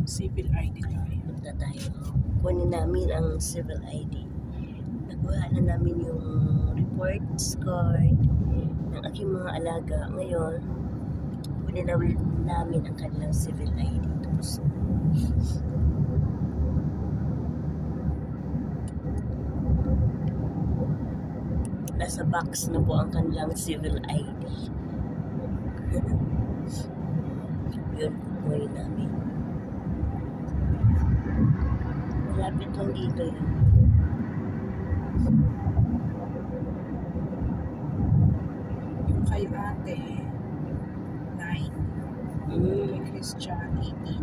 Civil ID tayo. Punta tayo. Kunin namin ang civil ID. Nakuha na namin yung reports card ng aking mga alaga. Ngayon, kunin namin ang kanilang civil ID. Tapos, nasa box na po ang kanilang civil ID. Yun, kukunin namin. Malapit lang dito yun. Yung kay ate, 9. Kay Christian, 18.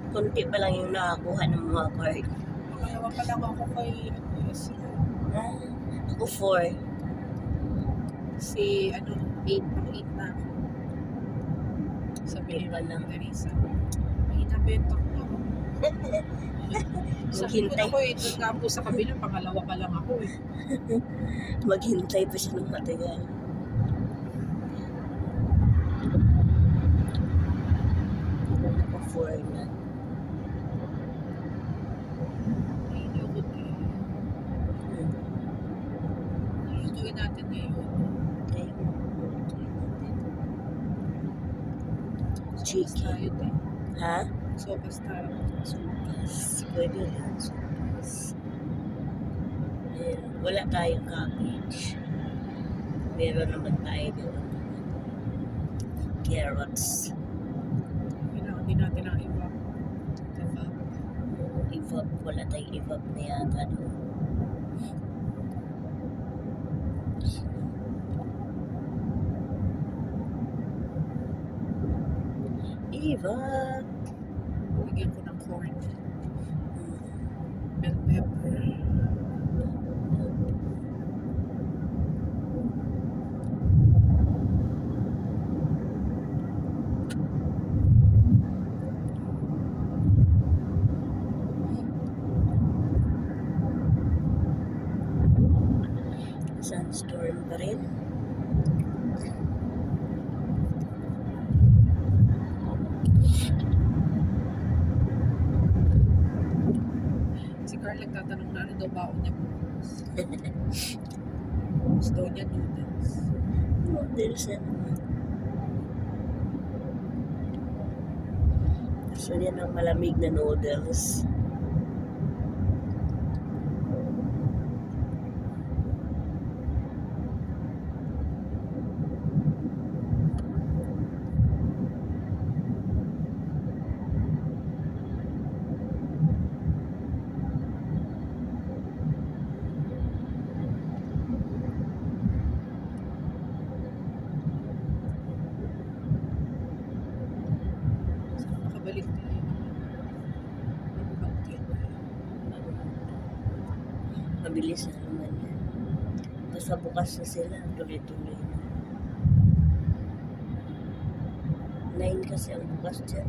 Kunti pa lang yung nakakuha ng mga card. Makalawa pa lang ako kay Ako 4. si 8 na ako. Sabi Iba ni lang. Teresa, may nabentak ko. Sabi ko Maghintay. ako doon nga po sa kabila, pangalawa pa lang ako eh. Maghintay pa siya ng matagal. Ako 4 na. Ay, lugod eh. Lutuin natin ngayon. Okay. Sopas Chicken. tayo eh. Ha? Sopas tayo. Sopas. Pwede rin. Sopas. Ayan. Wala tayong cabbage. Meron naman tayo doon. Carrots. Kailangan din natin ang iba. Diba? Evap. Wala tayong evap na yata doon. Evap. Bigyan ko ng corn. Bell pepper. Sunstorm pa rin. Si Carl nagtatanong na ano daw baon niya bukas. Gusto daw niya noodles. Noodles na naman. Gusto niya ng malamig na noodles. Nakabalik tayo. Magbabagtin. Mabilis na naman yan. Basta bukas na sila, tuloy-tuloy na. 9 kasi ang bukas dyan.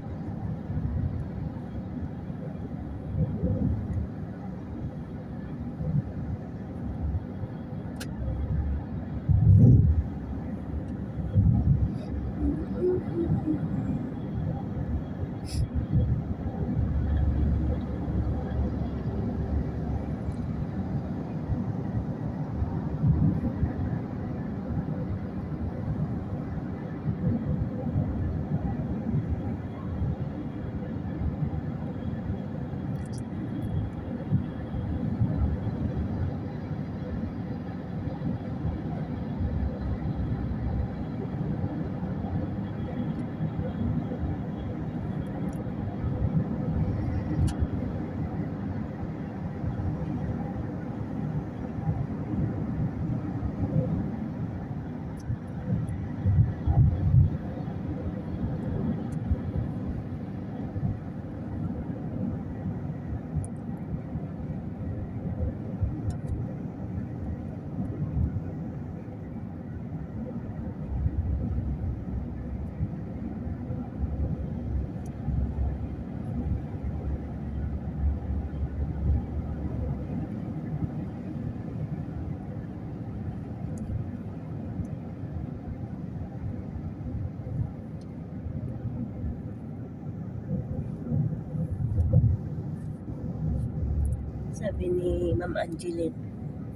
Sabi ni Ma'am Angeline,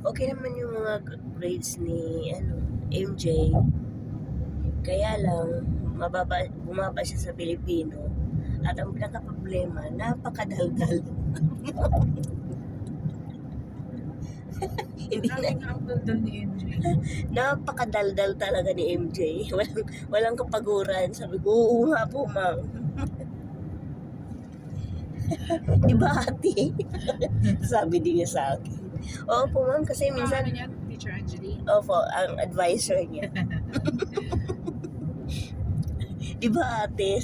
okay naman yung mga grades ni MJ. Kaya lang, bumaba siya sa Pilipino. At ang pinaka-problema, napakadaldal. Hindi Grabe nga ang daldal ni MJ. Napakadaldal talaga ni MJ. Walang kapaguran. Sabi ko, oo nga po, ma'am. Diba, ate? Sabi din niya sa akin. Oo po, ma'am, kasi minsan, Ano niya, Teacher Angeline? opo, ang advisor niya. Diba, ate?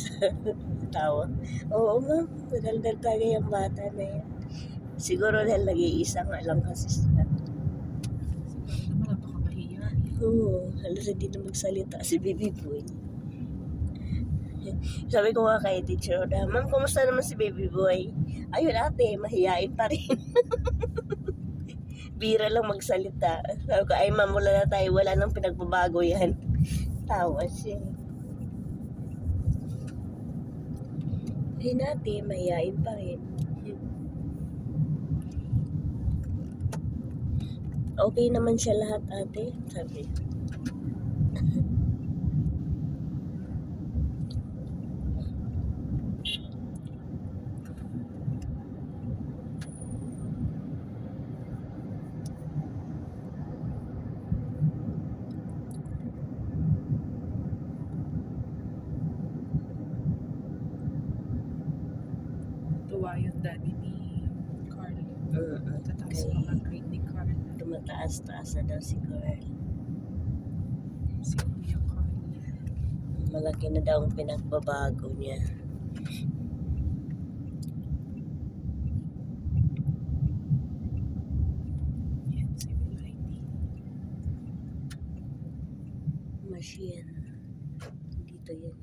Tawa. Oo, ma'am, madaldal talaga yung bata na yan. Siguro dahil nag-iisa nga lang kasi siya. Siguro naman, napakamahiya. Oo, halos hindi na magsalita si Baby Boy. Sabi ko nga kay Teacher Oda, ma'am, kumusta naman si Baby Boy? Ayun ate, mahihain pa rin. Bira lang magsalita. Sabi ko, ay ma'am, wala na tayo, wala nang pinagbabago yan. Tawa siya. Ay natin, mahihain pa rin. Okay naman siya lahat ate, sabi. Tuwa yung daddy ni Carl. Tataas Okay. mga grade ni Carl. Tumataas-taas na daw si Carl. Si Kuya Carl. Malaki na daw ang pinagbabago niya. Yan, civil ID. Machine. Dito yan.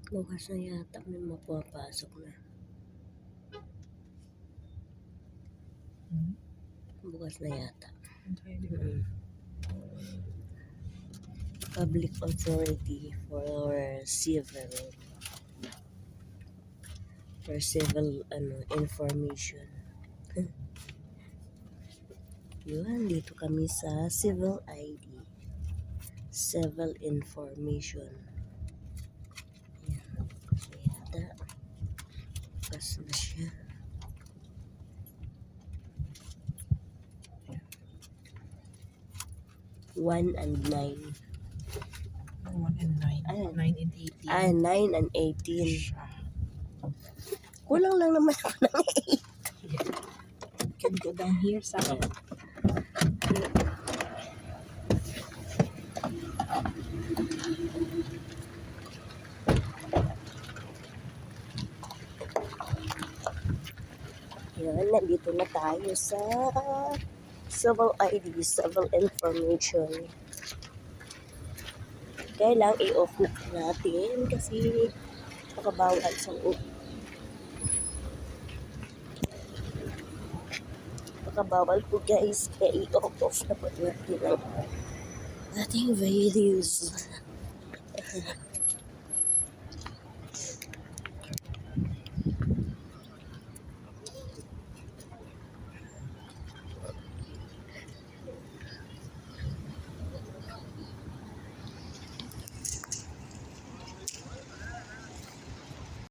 Bukas na yata may mapapasok na. Bukas na yata. Public Authority for civil information. Yun, dito kami sa Civil ID. Civil information. Yan. So, yata. Bukas na siya. One and 9. 1 and 9. Ayan. 9 and 18. 9 and 18. Siya. Kulang lang naman ako ng Can go down here sa Yan, nandito na tayo sa Civil ID, Civil Information. Kaya lang i-off natin kasi makabawal sa makabawal po guys, kaya i-off na po natin ang ating videos.